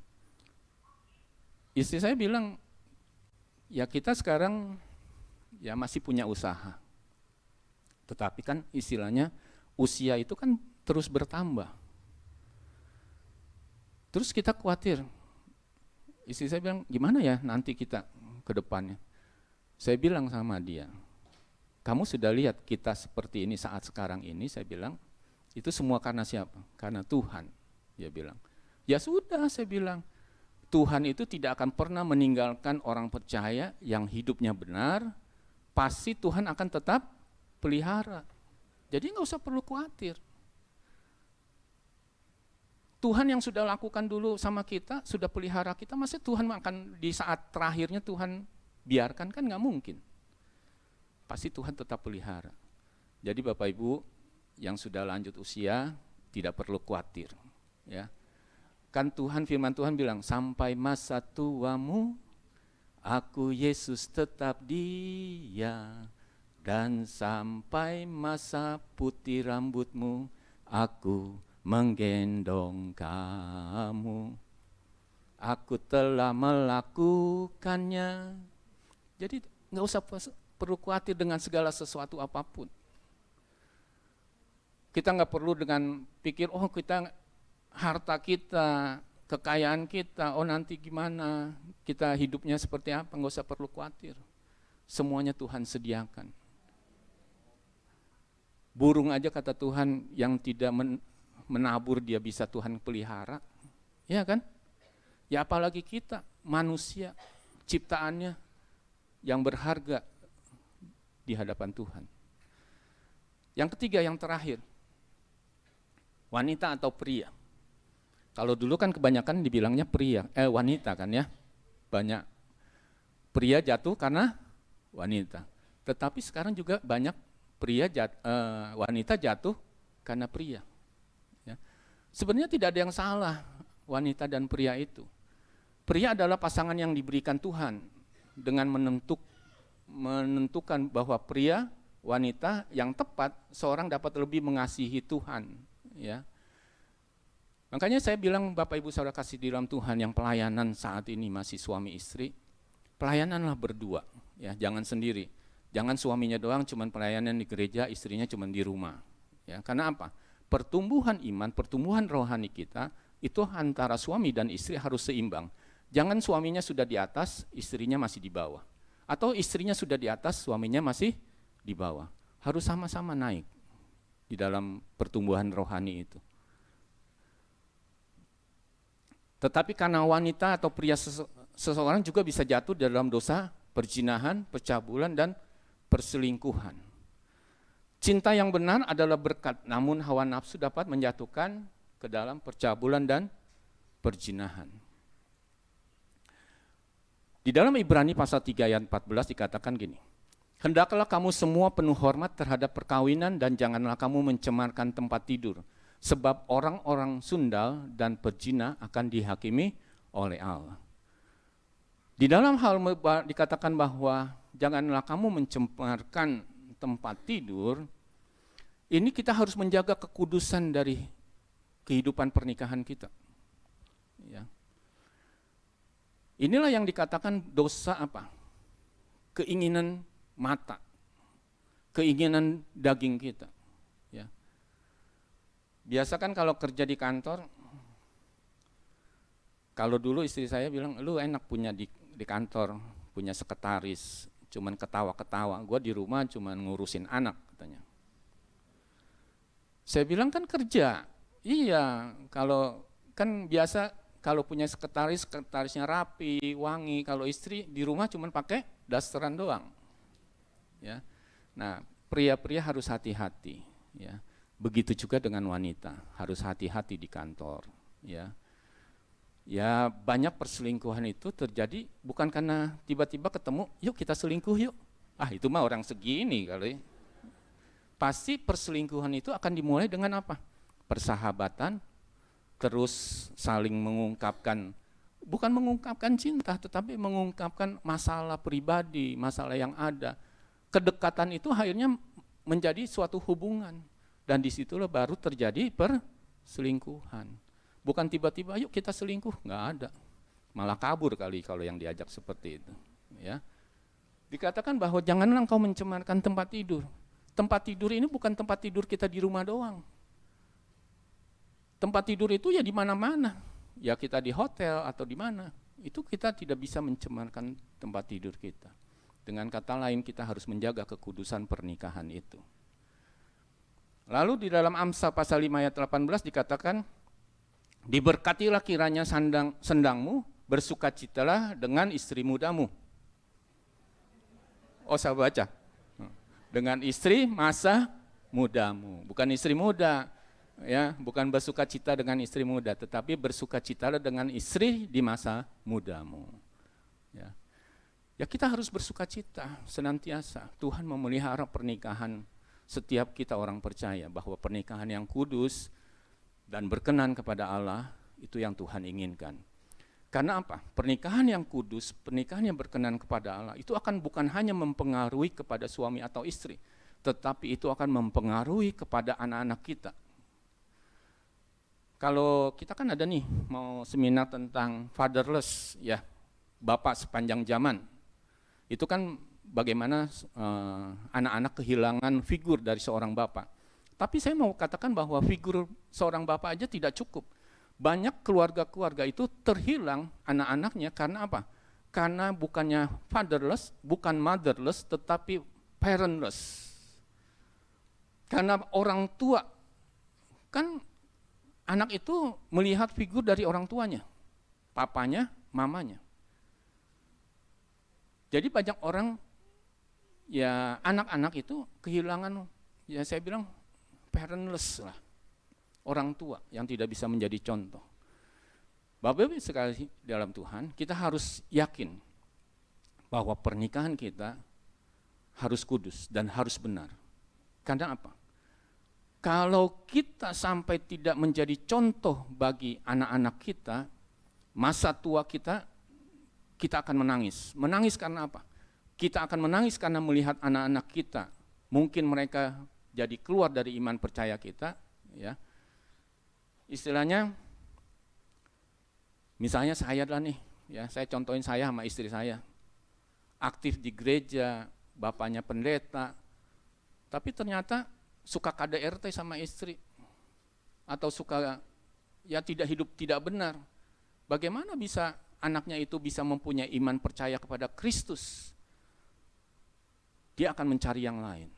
Istri saya bilang, ya kita sekarang ya masih punya usaha. Tetapi kan istilahnya usia itu kan terus bertambah. Terus kita khawatir, istri saya bilang, gimana ya nanti kita ke depannya? Saya bilang sama dia, kamu sudah lihat kita seperti ini saat sekarang ini, saya bilang, itu semua karena siapa? Karena Tuhan, dia bilang. Ya sudah, saya bilang, Tuhan itu tidak akan pernah meninggalkan orang percaya yang hidupnya benar, pasti Tuhan akan tetap pelihara. Jadi nggak usah perlu khawatir. Tuhan yang sudah lakukan dulu sama kita, sudah pelihara kita, masa Tuhan akan di saat terakhirnya Tuhan biarkan? Kan nggak mungkin. Pasti Tuhan tetap pelihara. Jadi Bapak Ibu yang sudah lanjut usia tidak perlu khawatir. Ya. Kan Tuhan, firman Tuhan bilang, sampai masa tuamu, aku Yesus tetap Dia, dan sampai masa putih rambutmu, aku menggendong kamu. Aku telah melakukannya. Jadi nggak usah perlu khawatir dengan segala sesuatu apapun. Kita nggak perlu dengan pikir, oh kita harta kita, kekayaan kita, oh nanti gimana, kita hidupnya seperti apa, nggak usah perlu khawatir. Semuanya Tuhan sediakan. Burung aja kata Tuhan yang tidak menabur dia bisa Tuhan pelihara, ya kan? Ya apalagi kita manusia ciptaannya yang berharga di hadapan Tuhan. Yang ketiga, yang terakhir, wanita atau pria. Kalau dulu kan kebanyakan dibilangnya wanita kan ya, banyak pria jatuh karena wanita. Tetapi sekarang juga banyak wanita jatuh karena pria. Sebenarnya tidak ada yang salah wanita dan pria itu. Pria adalah pasangan yang diberikan Tuhan dengan menentukan bahwa pria, wanita yang tepat, seorang dapat lebih mengasihi Tuhan. Ya. Makanya saya bilang Bapak Ibu Saudara kasih di dalam Tuhan yang pelayanan saat ini masih suami istri, pelayananlah berdua, ya jangan sendiri. Jangan suaminya doang cuman pelayanan di gereja, istrinya cuman di rumah. Ya, karena apa? Pertumbuhan iman, pertumbuhan rohani kita itu antara suami dan istri harus seimbang. Jangan suaminya sudah di atas, istrinya masih di bawah. Atau istrinya sudah di atas, suaminya masih di bawah. Harus sama-sama naik di dalam pertumbuhan rohani itu. Tetapi karena wanita atau pria seseorang juga bisa jatuh dalam dosa perzinahan, percabulan, dan perselingkuhan. Cinta yang benar adalah berkat, namun hawa nafsu dapat menjatuhkan ke dalam percabulan dan perzinahan. Di dalam Ibrani pasal 3 ayat 14 dikatakan gini, hendaklah kamu semua penuh hormat terhadap perkawinan dan janganlah kamu mencemarkan tempat tidur, sebab orang-orang sundal dan pezina akan dihakimi oleh Allah. Di dalam hal dikatakan bahwa janganlah kamu mencemarkan tempat tidur, ini kita harus menjaga kekudusan dari kehidupan pernikahan kita. Ya. Inilah yang dikatakan dosa apa? Keinginan mata, keinginan daging kita. Ya. Biasa kan kalau kerja di kantor, kalau dulu istri saya bilang, lu enak punya di kantor, punya sekretaris, cuman ketawa-ketawa. Gue di rumah cuman ngurusin anak, katanya. Saya bilang kan kerja. Iya, kalau kan biasa kalau punya sekretaris, sekretarisnya rapi, wangi. Kalau istri di rumah cuman pakai dasteran doang. Ya. Nah, pria-pria harus hati-hati. Ya. Begitu juga dengan wanita, harus hati-hati di kantor. Ya. Ya, banyak perselingkuhan itu terjadi bukan karena tiba-tiba ketemu, yuk kita selingkuh yuk. Ah, itu mah orang segini kali. Pasti perselingkuhan itu akan dimulai dengan apa? Persahabatan, terus saling mengungkapkan, bukan mengungkapkan cinta, tetapi mengungkapkan masalah pribadi, masalah yang ada. Kedekatan itu akhirnya menjadi suatu hubungan. Dan disitulah baru terjadi perselingkuhan. Bukan tiba-tiba, yuk kita selingkuh, nggak ada. Malah kabur kali kalau yang diajak seperti itu. Ya. Dikatakan bahwa janganlah engkau mencemarkan tempat tidur. Tempat tidur ini bukan tempat tidur kita di rumah doang. Tempat tidur itu ya di mana-mana. Ya kita di hotel atau di mana. Itu kita tidak bisa mencemarkan tempat tidur kita. Dengan kata lain kita harus menjaga kekudusan pernikahan itu. Lalu di dalam Amsal pasal 5 ayat 18 dikatakan, diberkatilah kiranya sendangmu, bersukacitalah dengan istri mudamu. Oh, saya baca. Dengan istri masa mudamu, bukan istri muda. Ya, bukan bersukacita dengan istri muda, tetapi bersukacitalah dengan istri di masa mudamu. Ya. Ya, kita harus bersukacita senantiasa. Tuhan memelihara pernikahan setiap kita orang percaya, bahwa pernikahan yang kudus dan berkenan kepada Allah itu yang Tuhan inginkan. Karena apa? Pernikahan yang kudus, pernikahan yang berkenan kepada Allah itu akan bukan hanya mempengaruhi kepada suami atau istri, tetapi itu akan mempengaruhi kepada anak-anak kita. Kalau kita kan ada nih mau seminar tentang fatherless, ya, bapak sepanjang zaman. Itu kan bagaimana anak-anak kehilangan figur dari seorang bapak. Tapi saya mau katakan bahwa figur seorang bapak aja tidak cukup. Banyak keluarga-keluarga itu terhilang anak-anaknya karena apa? Karena bukannya fatherless, bukan motherless, tetapi parentless. Karena orang tua, kan anak itu melihat figur dari orang tuanya, papanya, mamanya. Jadi banyak orang, ya anak-anak itu kehilangan, ya saya bilang parentless lah, orang tua yang tidak bisa menjadi contoh. Bapak-Ibu sekali dalam Tuhan, kita harus yakin bahwa pernikahan kita harus kudus dan harus benar. Karena apa? Kalau kita sampai tidak menjadi contoh bagi anak-anak kita, masa tua kita akan menangis. Menangis karena apa? Kita akan menangis karena melihat anak-anak kita, mungkin mereka jadi keluar dari iman percaya kita, ya. Istilahnya, misalnya saya lah nih, ya, saya contohin saya sama istri saya, aktif di gereja, bapaknya pendeta, tapi ternyata suka KDRT sama istri, atau suka ya hidup tidak benar. Bagaimana bisa anaknya itu bisa mempunyai iman percaya kepada Kristus? Dia akan mencari yang lain.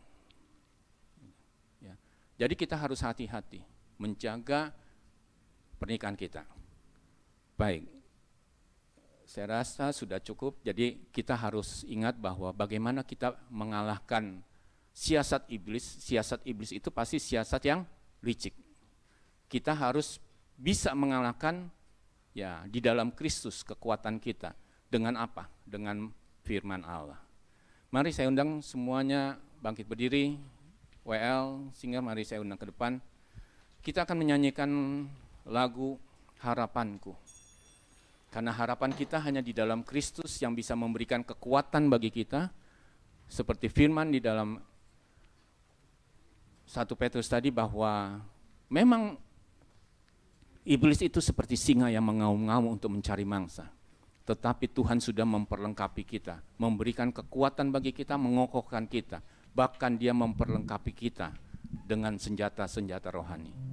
Ya. Jadi kita harus hati-hati menjaga pernikahan kita. Baik, saya rasa sudah cukup. Jadi kita harus ingat bahwa bagaimana kita mengalahkan siasat iblis itu pasti siasat yang licik. Kita harus bisa mengalahkan ya di dalam Kristus kekuatan kita. Dengan apa? Dengan firman Allah. Mari saya undang semuanya bangkit berdiri. WL, singer mari saya undang ke depan. Kita akan menyanyikan lagu Harapanku. Karena harapan kita hanya di dalam Kristus yang bisa memberikan kekuatan bagi kita. Seperti firman di dalam 1 Petrus tadi bahwa memang iblis itu seperti singa yang mengaum-ngaum untuk mencari mangsa. tetapi Tuhan sudah memperlengkapi kita, memberikan kekuatan bagi kita, mengokohkan kita, bahkan Dia memperlengkapi kita dengan senjata-senjata rohani.